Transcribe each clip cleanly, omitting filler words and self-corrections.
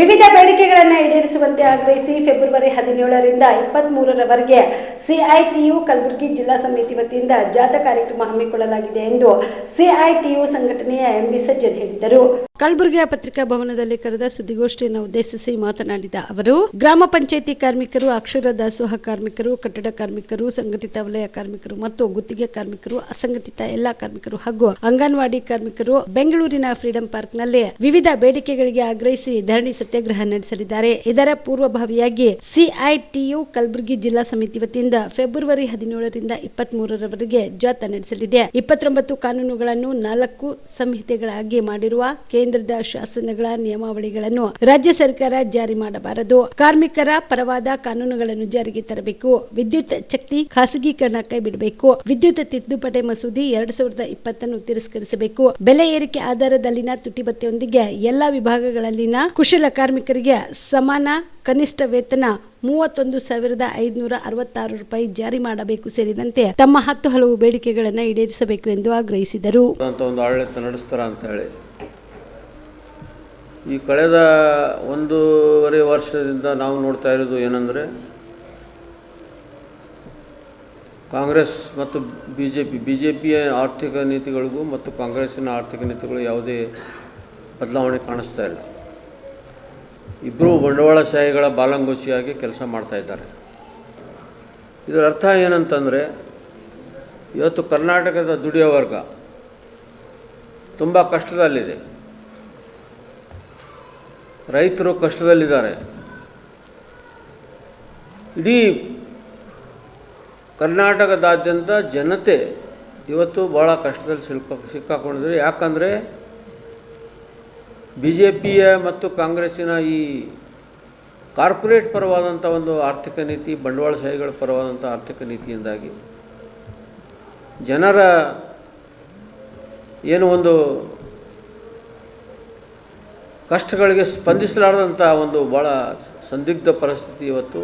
ವಿವಿಧ ಬೇಡಿಕೆಗಳನ್ನು ಈಡೇರಿಸುವಂತೆ ಆಗ್ರಹಿಸಿ ಫೆಬ್ರವರಿ 17ರಿಂದ 23ರವರೆಗೆ ಸಿಐಟಿಯು ಕಲಬುರಗಿ ಜಿಲ್ಲಾ ಸಮಿತಿ ವತಿಯಿಂದ ಜಾಥಾ ಕಾರ್ಯಕ್ರಮ ಹಮ್ಮಿಕೊಳ್ಳಲಾಗಿದೆ ಎಂದು ಸಿಐಟಿಯು ಸಂಘಟನೆಯ ಎಂಬಿ ಸಜ್ಜನ್ ಹೇಳಿದರು. ಕಲಬುರಗಿಯ ಪತ್ರಿಕಾ ಭವನದಲ್ಲಿ ಕರೆದ ಸುದ್ದಿಗೋಷ್ಠಿಯನ್ನು ಉದ್ದೇಶಿಸಿ ಮಾತನಾಡಿದ ಅವರು, ಗ್ರಾಮ ಪಂಚಾಯಿತಿ ಕಾರ್ಮಿಕರು, ಅಕ್ಷರ ದಾಸೋಹ ಕಾರ್ಮಿಕರು, ಕಟ್ಟಡ ಕಾರ್ಮಿಕರು, ಸಂಘಟಿತ ವಲಯ ಕಾರ್ಮಿಕರು ಮತ್ತು ಗುತ್ತಿಗೆ ಕಾರ್ಮಿಕರು, ಅಸಂಘಟಿತ ಎಲ್ಲಾ ಕಾರ್ಮಿಕರು ಹಾಗೂ ಅಂಗನವಾಡಿ ಕಾರ್ಮಿಕರು ಬೆಂಗಳೂರಿನ ಫ್ರೀಡಂ ಪಾರ್ಕ್ನಲ್ಲಿ ವಿವಿಧ ಬೇಡಿಕೆಗಳಿಗೆ ಆಗ್ರಹಿಸಿ ಧರಣಿ ಸತ್ಯಾಗ್ರಹ ನಡೆಸಲಿದ್ದಾರೆ. ಇದರ ಪೂರ್ವಭಾವಿಯಾಗಿ ಸಿಐಟಿಯು ಕಲಬುರಗಿ ಜಿಲ್ಲಾ ಸಮಿತಿ ವತಿಯಿಂದ ಫೆಬ್ರವರಿ 17ರಿಂದ 23ರವರೆಗೆ ಜಾಥಾ ನಡೆಸಲಿದೆ. 29 ಕಾನೂನುಗಳನ್ನು 4 ಸಂಹಿತೆಗಳಾಗಿ ಮಾಡಿರುವ ಕೇಂದ್ರದ ಶಾಸನಗಳ ನಿಯಮಾವಳಿಗಳನ್ನು ರಾಜ್ಯ ಸರ್ಕಾರ ಜಾರಿ ಮಾಡಬಾರದು. ಕಾರ್ಮಿಕರ ಪರವಾದ ಕಾನೂನುಗಳನ್ನು ಜಾರಿಗೆ ತರಬೇಕು. ವಿದ್ಯುತ್ ಶಕ್ತಿ ಖಾಸಗೀಕರಣ ಕೈಬಿಡಬೇಕು. ವಿದ್ಯುತ್ ತಿದ್ದುಪಡಿ ಮಸೂದೆ 2020 ತಿರಸ್ಕರಿಸಬೇಕು. ಬೆಲೆ ಏರಿಕೆ ಆಧಾರದಲ್ಲಿನ ತುಟಿಭತ್ಯೆಯೊಂದಿಗೆ ಎಲ್ಲಾ ವಿಭಾಗಗಳಲ್ಲಿನ ಕುಶಲ ಕಾರ್ಮಿಕರಿಗೆ ಸಮಾನ ಕನಿಷ್ಠ ವೇತನ 31,566 ರೂಪಾಯಿ ಜಾರಿ ಮಾಡಬೇಕು ಸೇರಿದಂತೆ ತಮ್ಮ 10 ಹಲವು ಬೇಡಿಕೆಗಳನ್ನು ಈಡೇರಿಸಬೇಕು ಎಂದು ಆಗ್ರಹಿಸಿದರು. ಆಡಳಿತ ನಡೆಸ್ತಾರ ಅಂತ ಹೇಳಿ ಈ ಕಳೆದ 1.5 ವರ್ಷದಿಂದ ನಾವು ನೋಡ್ತಾ ಇರೋದು ಏನಂದರೆ, ಕಾಂಗ್ರೆಸ್ ಮತ್ತು ಬಿಜೆಪಿಯ ಆರ್ಥಿಕ ನೀತಿಗಳಿಗೂ ಮತ್ತು ಕಾಂಗ್ರೆಸ್ಸಿನ ಆರ್ಥಿಕ ನೀತಿಗಳು ಯಾವುದೇ ಬದಲಾವಣೆ ಕಾಣಿಸ್ತಾ ಇಲ್ಲ. ಇಬ್ಬರೂ ಬಂಡವಾಳಶಾಹಿಗಳ ಬಾಲಂಗೋಶಿಯಾಗಿ ಕೆಲಸ ಮಾಡ್ತಾ ಇದ್ದಾರೆ. ಇದರ ಅರ್ಥ ಏನಂತಂದರೆ, ಇವತ್ತು ಕರ್ನಾಟಕದ ದುಡಿಯೋ ವರ್ಗ ತುಂಬ ಕಷ್ಟದಲ್ಲಿದೆ. ರೈತರು ಕಷ್ಟದಲ್ಲಿದ್ದಾರೆ. ಇಡೀ ಕರ್ನಾಟಕದಾದ್ಯಂತ ಜನತೆ ಇವತ್ತು ಭಾಳ ಕಷ್ಟದಲ್ಲಿ ಸಿಕ್ಕಾಕೊಂಡಿದ್ದಾರೆ. ಯಾಕಂದರೆ ಬಿಜೆಪಿಯ ಮತ್ತು ಕಾಂಗ್ರೆಸ್ಸಿನ ಈ ಕಾರ್ಪೊರೇಟ್ ಪರವಾದಂಥ ಒಂದು ಆರ್ಥಿಕ ನೀತಿ, ಬಂಡವಾಳಶಾಹಿಗಳ ಪರವಾದಂಥ ಆರ್ಥಿಕ ನೀತಿಯಿಂದಾಗಿ ಜನರ ಏನು ಒಂದು ಕಷ್ಟಗಳಿಗೆ ಸ್ಪಂದಿಸಲಾರದಂಥ ಒಂದು ಭಾಳ ಸಂದಿಗ್ಧ ಪರಿಸ್ಥಿತಿ ಇವತ್ತು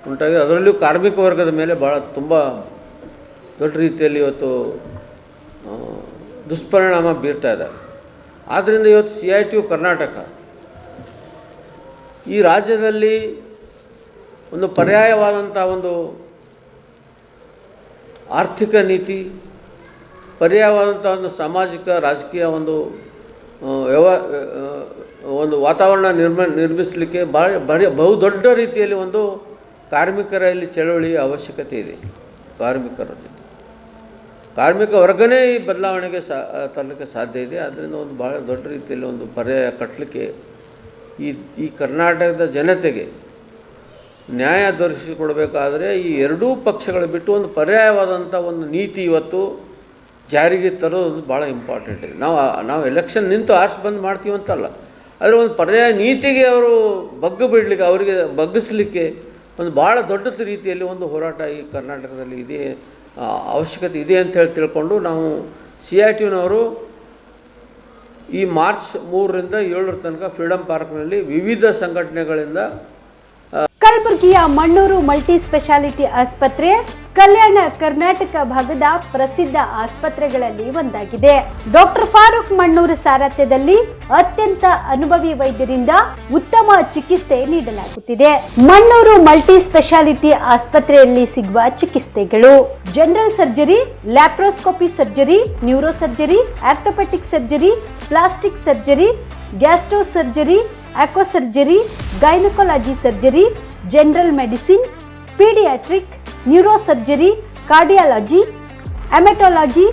ಉಂಟಾಗಿದೆ. ಅದರಲ್ಲೂ ಕಾರ್ಮಿಕ ವರ್ಗದ ಮೇಲೆ ತುಂಬ ದೊಡ್ಡ ರೀತಿಯಲ್ಲಿ ಇವತ್ತು ದುಷ್ಪರಿಣಾಮ ಬೀರ್ತಾ ಇದ್ದಾರೆ. ಆದ್ದರಿಂದ ಇವತ್ತು ಸಿಐಟಿಯು ಕರ್ನಾಟಕ ಈ ರಾಜ್ಯದಲ್ಲಿ ಒಂದು ಪರ್ಯಾಯವಾದಂಥ ಒಂದು ಆರ್ಥಿಕ ನೀತಿ, ಪರ್ಯಾಯವಾದಂಥ ಒಂದು ಸಾಮಾಜಿಕ ರಾಜಕೀಯ ಒಂದು ವಾತಾವರಣ ನಿರ್ಮಿಸಲಿಕ್ಕೆ ಬಹುದೊಡ್ಡ ರೀತಿಯಲ್ಲಿ ಒಂದು ಕಾರ್ಮಿಕರಲ್ಲಿ ಚಳವಳಿಯ ಅವಶ್ಯಕತೆ ಇದೆ. ಕಾರ್ಮಿಕ ವರ್ಗನೇ ಈ ಬದಲಾವಣೆಗೆ ತರಲಿಕ್ಕೆ ಸಾಧ್ಯ ಇದೆ. ಆದ್ದರಿಂದ ಒಂದು ಭಾಳ ದೊಡ್ಡ ರೀತಿಯಲ್ಲಿ ಒಂದು ಪರ್ಯಾಯ ಕಟ್ಟಲಿಕ್ಕೆ ಈ ಕರ್ನಾಟಕದ ಜನತೆಗೆ ನ್ಯಾಯ ದೊರಕಿಸಿಕೊಡಬೇಕಾದರೆ ಈ ಎರಡೂ ಪಕ್ಷಗಳು ಬಿಟ್ಟು ಒಂದು ಪರ್ಯಾಯವಾದಂಥ ಒಂದು ನೀತಿ ಇವತ್ತು ಜಾರಿಗೆ ತರೋದು ಭಾಳ ಇಂಪಾರ್ಟೆಂಟ್ ಇದೆ. ನಾವು ಎಲೆಕ್ಷನ್ ನಿಂತು ಆರ್ಸಿ ಬಂದು ಮಾಡ್ತೀವಿ ಅಂತಲ್ಲ, ಆದರೆ ಒಂದು ಪರ್ಯಾಯ ನೀತಿಗೆ ಅವರು ಬಿಡಲಿಕ್ಕೆ, ಅವರಿಗೆ ಬಗ್ಗಿಸಲಿಕ್ಕೆ ಒಂದು ಭಾಳ ದೊಡ್ಡ ರೀತಿಯಲ್ಲಿ ಒಂದು ಹೋರಾಟ ಈ ಕರ್ನಾಟಕದಲ್ಲಿ ಇದೆ, ಅವಶ್ಯಕತೆ ಇದೆ ಅಂತ ಹೇಳಿ ತಿಳ್ಕೊಂಡು ನಾವು ಸಿಐಟಿನವರು ಈ ಮಾರ್ಚ್ 3ರಿಂದ 7 ತನಕ ಫ್ರೀಡಂ ಪಾರ್ಕ್ನಲ್ಲಿ ವಿವಿಧ ಸಂಘಟನೆಗಳಿಂದ ಕಲಬುರಗಿಯ ಮಣ್ಣೂರು ಮಲ್ಟಿ ಸ್ಪೆಷಾಲಿಟಿ ಆಸ್ಪತ್ರೆ ಕಲ್ಯಾಣ ಕರ್ನಾಟಕ ಭಾಗದ ಪ್ರಸಿದ್ಧ ಆಸ್ಪತ್ರೆಗಳಲ್ಲಿ ಒಂದಾಗಿದೆ. ಡಾಕ್ಟರ್ ಫಾರೂಕ್ ಮಣ್ಣೂರು ಸಾರಥ್ಯದಲ್ಲಿ ಅತ್ಯಂತ ಅನುಭವಿ ವೈದ್ಯರಿಂದ ಉತ್ತಮ ಚಿಕಿತ್ಸೆ ನೀಡಲಾಗುತ್ತಿದೆ. ಮಣ್ಣೂರು ಮಲ್ಟಿ ಸ್ಪೆಷಾಲಿಟಿ ಆಸ್ಪತ್ರೆಯಲ್ಲಿ ಸಿಗುವ ಚಿಕಿತ್ಸೆಗಳು: general surgery, laparoscopy surgery, neuro surgery, orthopaedic surgery, plastic surgery, gastro surgery, aqua surgery, gynaecology surgery, general medicine, paediatric, neuro surgery, cardiology, haematology,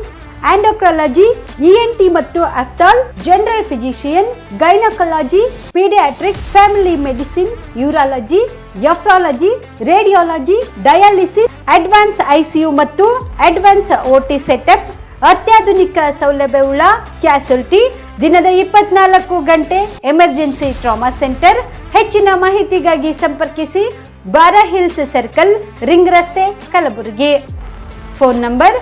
endocrinology, ENT ಮತ್ತು ophthal, general physician, gynaecology, paediatric, family medicine, urology, nephrology, radiology, dialysis, advance ICU ಮತ್ತು advance OT setup, ಅತ್ಯಾಧುನಿಕ ಸೌಲಭ್ಯವುಳ್ಳ ಕ್ಯಾಸುಲಿಟಿ, ದಿನದ 24 ಗಂಟೆ emergency trauma centre. ಹೆಚ್ಚಿನ ಮಾಹಿತಿಗಾಗಿ ಸಂಪರ್ಕಿಸಿ ಬಾರಾ hills circle, ring ರಸ್ತೆ, ಕಲಬುರಗಿ. Phone number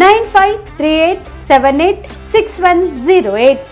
9538786108.